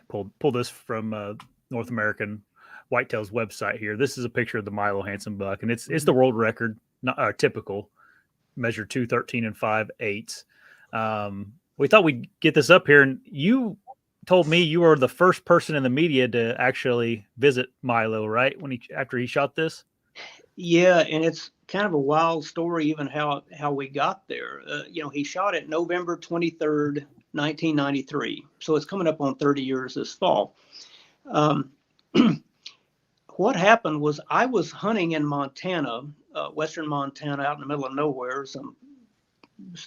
pull this from North American Whitetails website here. This is a picture of the Milo Hanson buck, and it's the world record, not typical, measured 213 and 5/8. We thought we'd get this up here, and you told me you were the first person in the media to actually visit Milo, right? After he shot this. Yeah, and it's kind of a wild story, even how we got there. He shot it November 23rd, 1993. So it's coming up on 30 years this fall. What happened was I was hunting in Montana, western Montana, out in the middle of nowhere, some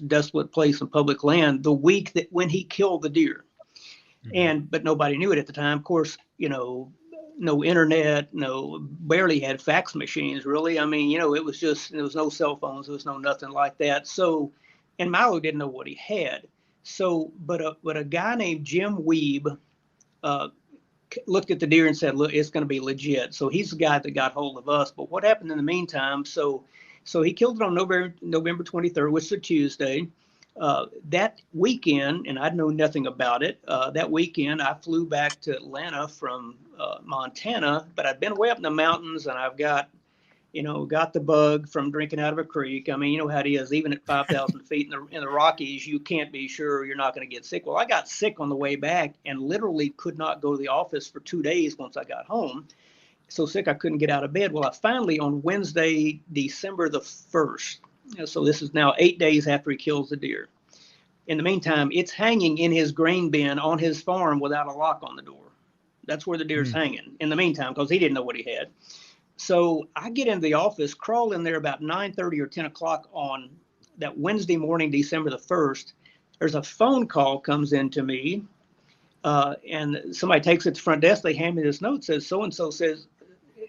desolate place in public land, the week that when he killed the deer. But nobody knew it at the time. Of course, no internet, barely had fax machines, really. I mean, it was no cell phones, there was no nothing like that. So, and Milo didn't know what he had. So, but a guy named Jim Weeb looked at the deer and said, look, it's going to be legit. So he's the guy that got hold of us. But what happened in the meantime? So he killed it on November 23rd, which is a Tuesday. That weekend, and I'd know nothing about it, that weekend I flew back to Atlanta from Montana, but I'd been way up in the mountains, and I've got the bug from drinking out of a creek. I mean, you know how it is, even at 5,000 feet in the Rockies, you can't be sure you're not going to get sick. Well, I got sick on the way back and literally could not go to the office for 2 days once I got home. So sick I couldn't get out of bed. Well, I finally, on Wednesday, December the 1st, so this is now 8 days after he kills the deer. In the meantime, it's hanging in his grain bin on his farm without a lock on the door. That's where the deer's hanging in the meantime, because he didn't know what he had. So I get into the office, crawl in there about 9:30 or 10 o'clock on that Wednesday morning, December the 1st. There's a phone call comes in to me, and somebody takes it to the front desk. They hand me this note, says, so-and-so says,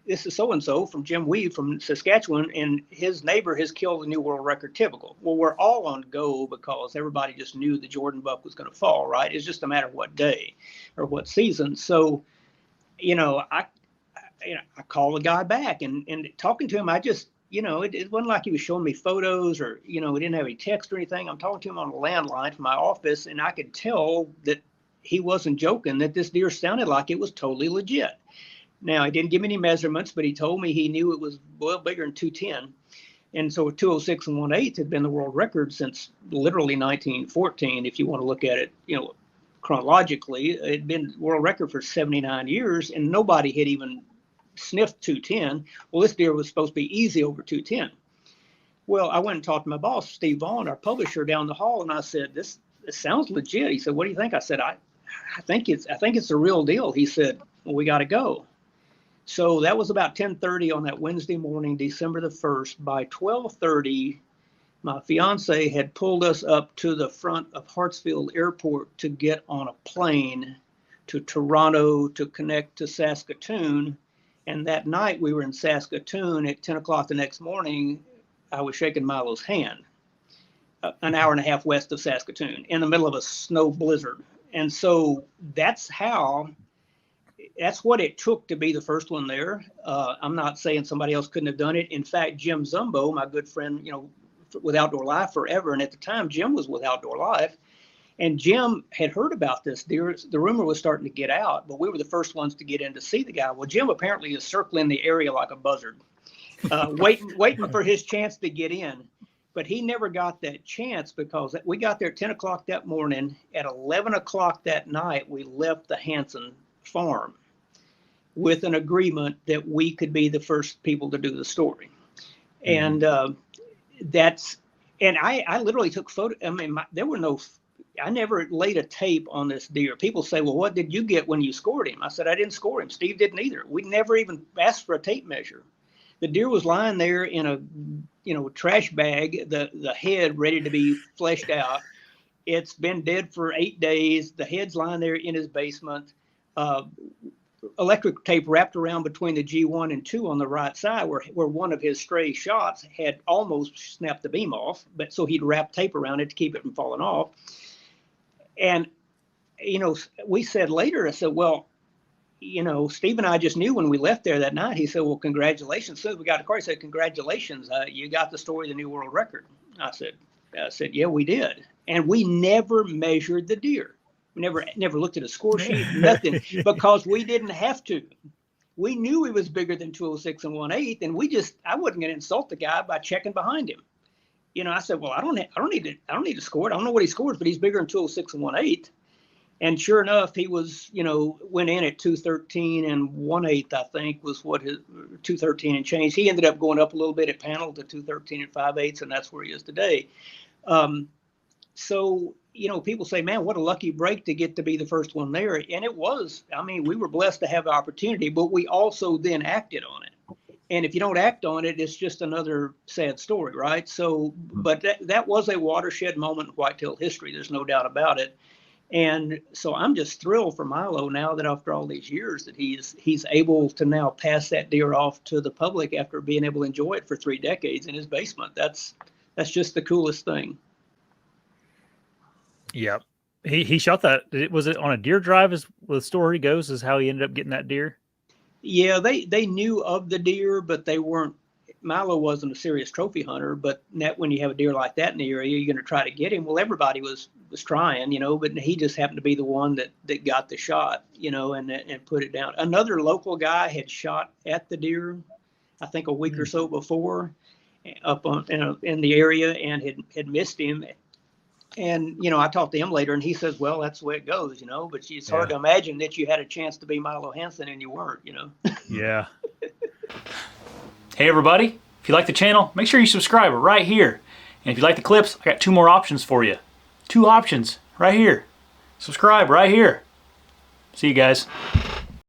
this is so-and-so from Jim Weed from Saskatchewan, and his neighbor has killed a new world record typical. Well, we're all on go because everybody just knew the Jordan buck was going to fall, right? It's just a matter of what day or what season. So, I call the guy back and talking to him, I just, it wasn't like he was showing me photos or, we didn't have any text or anything. I'm talking to him on a landline from my office, and I could tell that he wasn't joking, that this deer sounded like it was totally legit. Now, he didn't give me any measurements, but he told me he knew it was well bigger than 210. And so 206 and 1/8 had been the world record since literally 1914, if you want to look at it, chronologically. It had been world record for 79 years, and nobody had even sniffed 210. Well, this deer was supposed to be easy over 210. Well, I went and talked to my boss, Steve Vaughn, our publisher, down the hall, and I said, this sounds legit. He said, what do you think? I said, I think it's the real deal. He said, well, we got to go. So that was about 10:30 on that Wednesday morning, December the 1st. By 12:30, my fiance had pulled us up to the front of Hartsfield Airport to get on a plane to Toronto to connect to Saskatoon. And that night we were in Saskatoon at 10 o'clock the next morning. I was shaking Milo's hand, an hour and a half west of Saskatoon, in the middle of a snow blizzard. And so that's what it took to be the first one there. I'm not saying somebody else couldn't have done it. In fact, Jim Zumbo, my good friend, with Outdoor Life forever, and at the time Jim was with Outdoor Life, and Jim had heard about this deer. The rumor was starting to get out, but we were the first ones to get in to see the guy. Well, Jim apparently is circling the area like a buzzard, waiting for his chance to get in. But he never got that chance because we got there at 10 o'clock that morning. At 11 o'clock that night, we left the Hanson farm with an agreement that we could be the first people to do the story. And I literally took photos. I mean, I never laid a tape on this deer. People say, well, what did you get when you scored him? I said, I didn't score him. Steve didn't either. We never even asked for a tape measure. The deer was lying there in a trash bag, the head ready to be fleshed out. It's been dead for 8 days. The head's lying there in his basement. Electric tape wrapped around between the G1 and 2 on the right side where one of his stray shots had almost snapped the beam off, but so he'd wrap tape around it to keep it from falling off. And, we said later, I said, well, Steve and I just knew when we left there that night. He said, well, congratulations. As soon as we got to the car, he said, congratulations, you got the story of the new world record. I said, yeah, we did. And we never measured the deer. We never looked at a score sheet, nothing, because we didn't have to. We knew he was bigger than 206 and 1/8, and I wasn't going to insult the guy by checking behind him. I said, well, I don't need to score it. I don't know what he scores, but he's bigger than 206 and 1/8. And sure enough, he was, went in at 213 and 1/8, I think, was what his 213 and change. He ended up going up a little bit at panel to 213 and 5/8, and that's where he is today. So, people say, man, what a lucky break to get to be the first one there. And it was. I mean, we were blessed to have the opportunity, but we also then acted on it. And if you don't act on it, it's just another sad story, right? So, but that was a watershed moment in whitetail history. There's no doubt about it. And so I'm just thrilled for Milo now that after all these years that he's able to now pass that deer off to the public after being able to enjoy it for 3 decades in his basement. That's just the coolest thing. Yep. He shot that. Was it on a deer drive? As the story goes, is how he ended up getting that deer. Yeah, they knew of the deer, but they weren't. Milo wasn't a serious trophy hunter, but when you have a deer like that in the area, you're going to try to get him. Well, everybody was trying, but he just happened to be the one that got the shot, and put it down. Another local guy had shot at the deer, I think a week or so before, up on in the area, and had missed him. And I talked to him later, and he says, "Well, that's the way it goes, But it's hard to imagine that you had a chance to be Milo Hanson and you weren't, Yeah. Hey everybody, if you like the channel, make sure you subscribe right here. And if you like the clips, I got 2 more options for you. 2 options right here. Subscribe right here. See you guys.